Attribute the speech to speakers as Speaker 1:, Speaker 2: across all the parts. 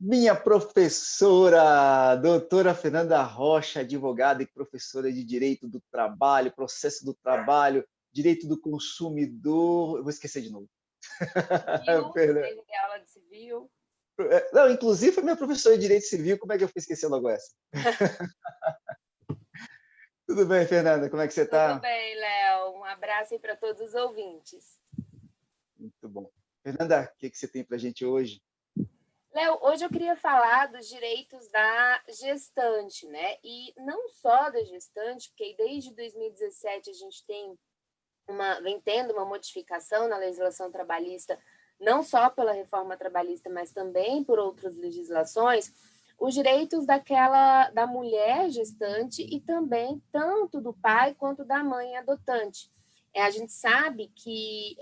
Speaker 1: Minha professora, doutora Fernanda Rocha, advogada e professora de Direito do Trabalho, Processo do Trabalho, Direito do Consumidor. Eu vou esquecer de novo.
Speaker 2: Civil,
Speaker 1: Fernanda.
Speaker 2: também dei aula de civil.
Speaker 1: Não, inclusive foi minha professora de Direito Civil. Como é que eu fui esquecer logo essa? Tudo bem, Fernanda? Como é que você
Speaker 2: Tudo
Speaker 1: está?
Speaker 2: bem, Léo? Um abraço aí para todos os ouvintes.
Speaker 1: Muito bom. Fernanda, o que você tem para a gente hoje?
Speaker 2: Léo, hoje eu queria falar dos direitos da gestante, né? E não só da gestante, porque desde 2017 a gente vem tendo uma modificação na legislação trabalhista, não só pela reforma trabalhista, mas também por outras legislações, os direitos da mulher gestante e também tanto do pai quanto da mãe adotante. A gente sabe que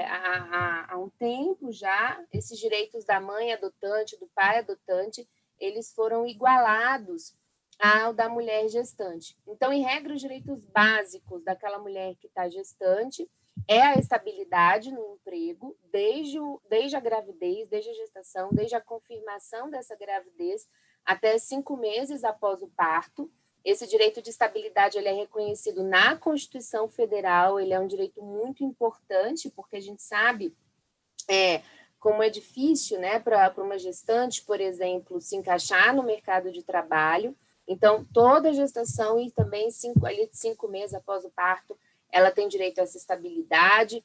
Speaker 2: há um tempo já esses direitos da mãe adotante, do pai adotante, eles foram igualados ao da mulher gestante. Então, em regra, os direitos básicos daquela mulher que está gestante é a estabilidade no emprego, desde a gravidez, desde a gestação, desde a confirmação dessa gravidez até 5 meses após o parto. Esse direito de estabilidade ele é reconhecido na Constituição Federal, ele é um direito muito importante, porque a gente sabe como é difícil, né, para uma gestante, por exemplo, se encaixar no mercado de trabalho. Então, toda gestação e também 5 meses após o parto, ela tem direito a essa estabilidade.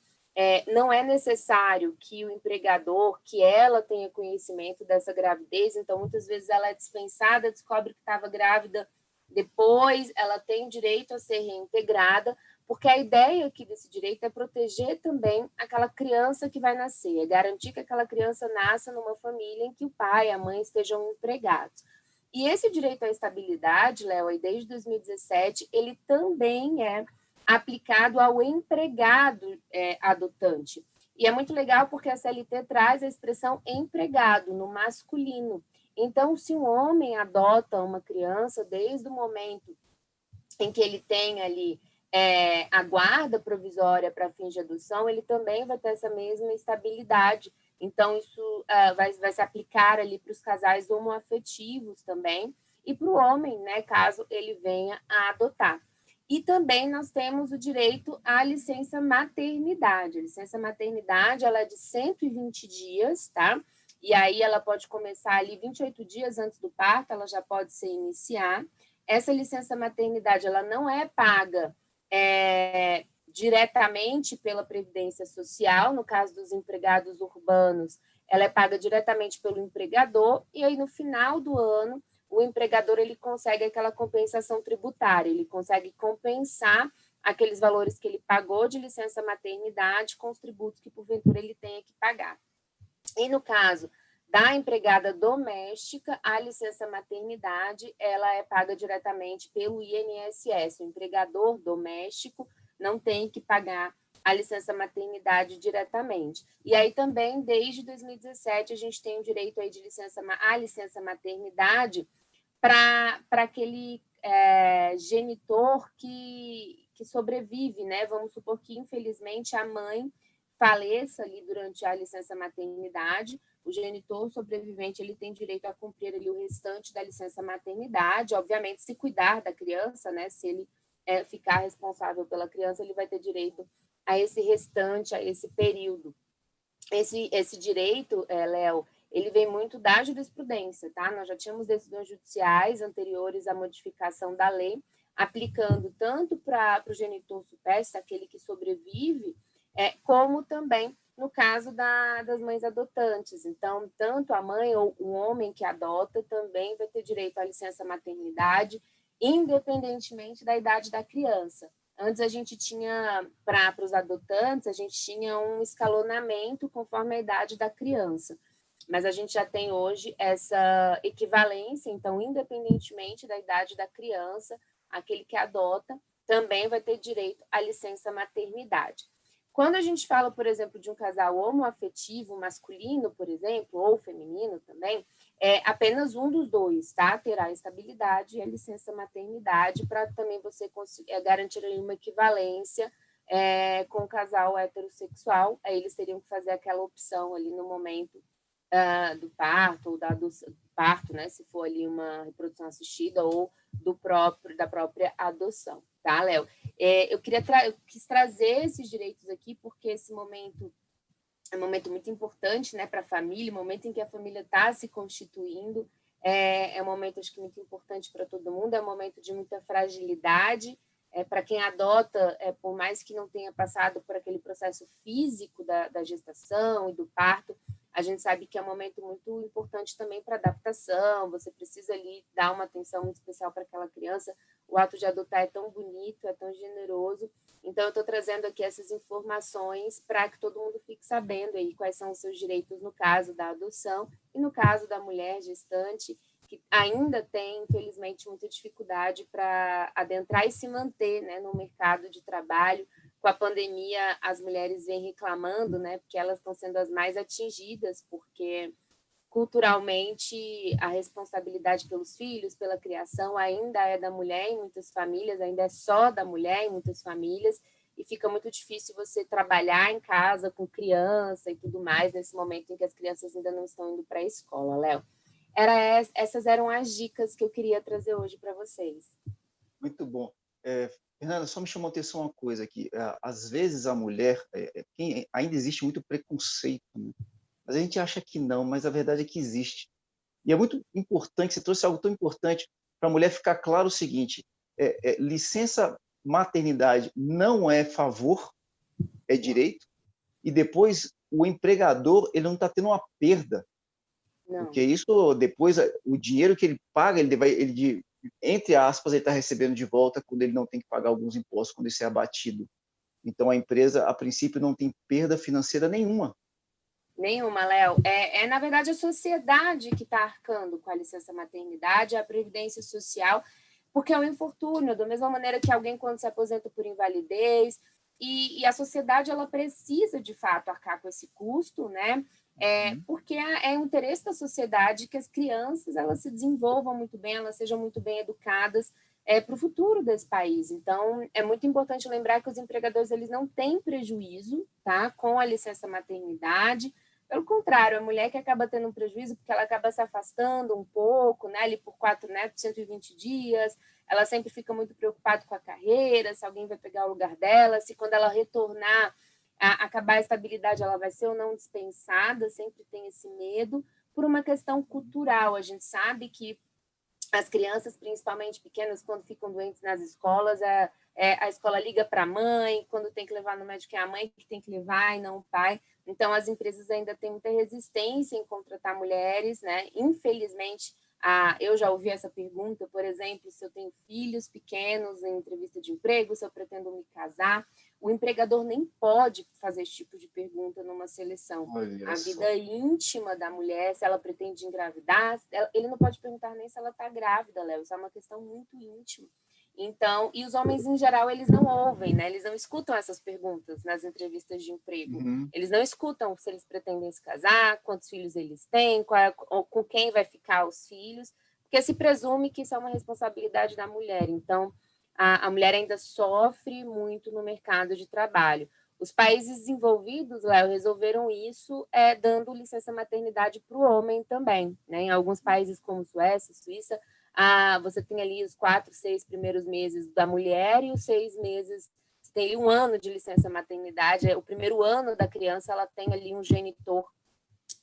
Speaker 2: Não é necessário que o empregador, que ela tenha conhecimento dessa gravidez, então muitas vezes ela é dispensada, descobre que estava grávida, depois ela tem direito a ser reintegrada, porque a ideia aqui desse direito é proteger também aquela criança que vai nascer, é garantir que aquela criança nasça numa família em que o pai e a mãe estejam empregados. E esse direito à estabilidade, Léo, desde 2017, ele também é aplicado ao empregado adotante. E é muito legal porque a CLT traz a expressão empregado no masculino. Então, se um homem adota uma criança, desde o momento em que ele tem ali a guarda provisória para fins de adoção, ele também vai ter essa mesma estabilidade. Então, isso vai se aplicar ali para os casais homoafetivos também, e para o homem, né, caso ele venha a adotar. E também nós temos o direito à licença maternidade. A licença maternidade ela é de 120 dias, tá? E aí ela pode começar ali 28 dias antes do parto, ela já pode se iniciar. Essa licença maternidade ela não é paga diretamente pela Previdência Social, no caso dos empregados urbanos, ela é paga diretamente pelo empregador, e aí no final do ano, o empregador ele consegue aquela compensação tributária, ele consegue compensar aqueles valores que ele pagou de licença maternidade com os tributos que porventura ele tenha que pagar. E no caso da empregada doméstica, a licença maternidade ela é paga diretamente pelo INSS. O empregador doméstico não tem que pagar a licença maternidade diretamente. E aí também, desde 2017, a gente tem o direito aí de licença maternidade para aquele genitor que sobrevive, né? Vamos supor que, infelizmente, a mãe faleça ali durante a licença maternidade, o genitor sobrevivente ele tem direito a cumprir ali o restante da licença maternidade, obviamente se cuidar da criança, né? Se ele ficar responsável pela criança, ele vai ter direito a esse restante, a esse período. Esse direito, Léo, ele vem muito da jurisprudência, tá? Nós já tínhamos decisões judiciais anteriores à modificação da lei, aplicando tanto para o genitor supérstite, aquele que sobrevive, como também no caso das mães adotantes. Então, tanto a mãe ou o homem que adota também vai ter direito à licença maternidade, independentemente da idade da criança. Antes a gente tinha, para os adotantes, a gente tinha um escalonamento conforme a idade da criança. Mas a gente já tem hoje essa equivalência, então, independentemente da idade da criança, aquele que adota também vai ter direito à licença maternidade. Quando a gente fala, por exemplo, de um casal homoafetivo masculino, por exemplo, ou feminino também, apenas um dos dois, tá? Terá a estabilidade e a licença maternidade para também você garantir uma equivalência com o casal heterossexual. Aí eles teriam que fazer aquela opção ali no momento do parto ou do parto, né, se for ali uma reprodução assistida, ou da própria adoção, tá, Léo? Eu quis trazer esses direitos aqui porque esse momento é um momento muito importante, né, para a família, o momento em que a família está se constituindo, um momento, acho que, muito importante para todo mundo, é um momento de muita fragilidade, para quem adota, por mais que não tenha passado por aquele processo físico da gestação e do parto, a gente sabe que é um momento muito importante também para adaptação, você precisa ali dar uma atenção muito especial para aquela criança, o ato de adotar é tão bonito, é tão generoso, então eu estou trazendo aqui essas informações para que todo mundo fique sabendo aí quais são os seus direitos no caso da adoção e no caso da mulher gestante, que ainda tem, infelizmente, muita dificuldade para adentrar e se manter, né, no mercado de trabalho. Com a pandemia, as mulheres vêm reclamando, né, porque elas estão sendo as mais atingidas, porque culturalmente a responsabilidade pelos filhos, pela criação, ainda é da mulher em muitas famílias, ainda é só da mulher em muitas famílias, e fica muito difícil você trabalhar em casa com criança e tudo mais, nesse momento em que as crianças ainda não estão indo para a escola, Léo. Essas eram as dicas que eu queria trazer hoje para vocês.
Speaker 1: Muito bom. Fernanda, só me chamou a atenção uma coisa aqui. Às vezes a mulher, ainda existe muito preconceito, né? Mas a gente acha que não, mas a verdade é que existe. E é muito importante, você trouxe algo tão importante para a mulher ficar claro o seguinte: licença maternidade não é favor, é direito, e depois o empregador ele não está tendo uma perda,
Speaker 2: Não.
Speaker 1: porque isso depois o dinheiro que ele paga, entre aspas, ele está recebendo de volta quando ele não tem que pagar alguns impostos, quando isso é abatido. Então a empresa, a princípio, não tem perda financeira nenhuma.
Speaker 2: Nenhuma, Léo. Na verdade, a sociedade que está arcando com a licença maternidade, a previdência social, porque é um infortúnio, da mesma maneira que alguém, quando se aposenta por invalidez, e a sociedade ela precisa, de fato, arcar com esse custo, né? Porque é um interesse da sociedade que as crianças elas se desenvolvam muito bem, elas sejam muito bem educadas para o futuro desse país. Então, é muito importante lembrar que os empregadores eles não têm prejuízo, tá, com a licença maternidade. Pelo contrário, a mulher que acaba tendo um prejuízo porque ela acaba se afastando um pouco, né, ali por 120 dias, ela sempre fica muito preocupada com a carreira, se alguém vai pegar o lugar dela, se quando ela retornar, acabar a estabilidade, ela vai ser ou não dispensada, sempre tem esse medo, por uma questão cultural. A gente sabe que as crianças, principalmente pequenas, quando ficam doentes nas escolas, a escola liga para a mãe, quando tem que levar no médico é a mãe que tem que levar e não o pai. Então, as empresas ainda têm muita resistência em contratar mulheres, né? Infelizmente, eu já ouvi essa pergunta, por exemplo, se eu tenho filhos pequenos em entrevista de emprego, se eu pretendo me casar, o empregador nem pode fazer esse tipo de pergunta numa seleção.
Speaker 1: Olha
Speaker 2: A
Speaker 1: só.
Speaker 2: vida íntima da mulher, se ela pretende engravidar, ele não pode perguntar nem se ela está grávida, Léo, isso é uma questão muito íntima. Então, e os homens em geral, eles não ouvem, né? Eles não escutam essas perguntas nas entrevistas de emprego.
Speaker 1: Uhum.
Speaker 2: Eles não escutam se eles pretendem se casar, quantos filhos eles têm, com quem vai ficar os filhos, porque se presume que isso é uma responsabilidade da mulher. Então, a mulher ainda sofre muito no mercado de trabalho. Os países desenvolvidos, Léo, resolveram isso dando licença maternidade para o homem também. Né? Em alguns países como Suécia, Suíça, você tem ali os 4, 6 primeiros meses da mulher e os 6 meses, você tem ali 1 ano de licença maternidade. O primeiro ano da criança, ela tem ali um genitor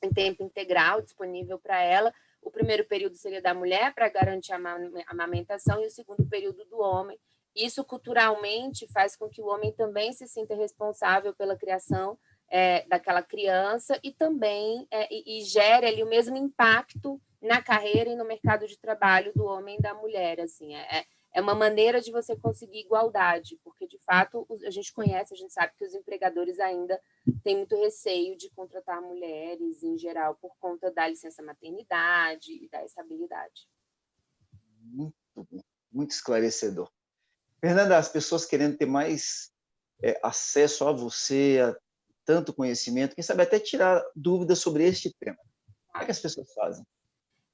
Speaker 2: em tempo integral disponível para ela. O primeiro período seria da mulher para garantir a amamentação e o segundo período do homem. Isso culturalmente faz com que o homem também se sinta responsável pela criação daquela criança e também e gere ali o mesmo impacto na carreira e no mercado de trabalho do homem e da mulher. Assim, é uma maneira de você conseguir igualdade, porque de fato a gente conhece, a gente sabe que os empregadores ainda têm muito receio de contratar mulheres em geral por conta da licença maternidade e da estabilidade.
Speaker 1: Muito bom, muito esclarecedor. Fernanda, as pessoas querendo ter mais acesso a você, a tanto conhecimento, quem sabe até tirar dúvidas sobre este tema. Como é que as pessoas fazem?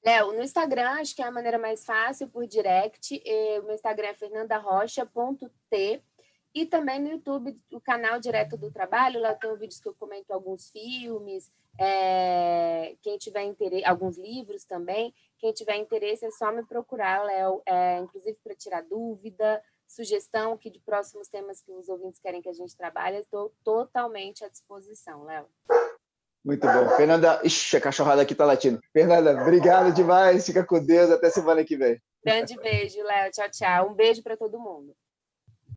Speaker 2: Léo, no Instagram, acho que é a maneira mais fácil, por direct. O meu Instagram é fernandarocha.t. E também no YouTube, o canal Direto do Trabalho, lá tem vídeos que eu comento alguns filmes, quem tiver interesse, alguns livros também. Quem tiver interesse é só me procurar, Léo, inclusive para tirar dúvida, sugestão aqui de próximos temas que os ouvintes querem que a gente trabalhe. Estou totalmente à disposição, Léo.
Speaker 1: Muito bom. Fernanda, ixi, a cachorrada aqui tá latindo. Fernanda, obrigado demais. Fica com Deus. Até semana que vem.
Speaker 2: Grande beijo, Léo. Tchau, tchau. Um beijo para todo mundo.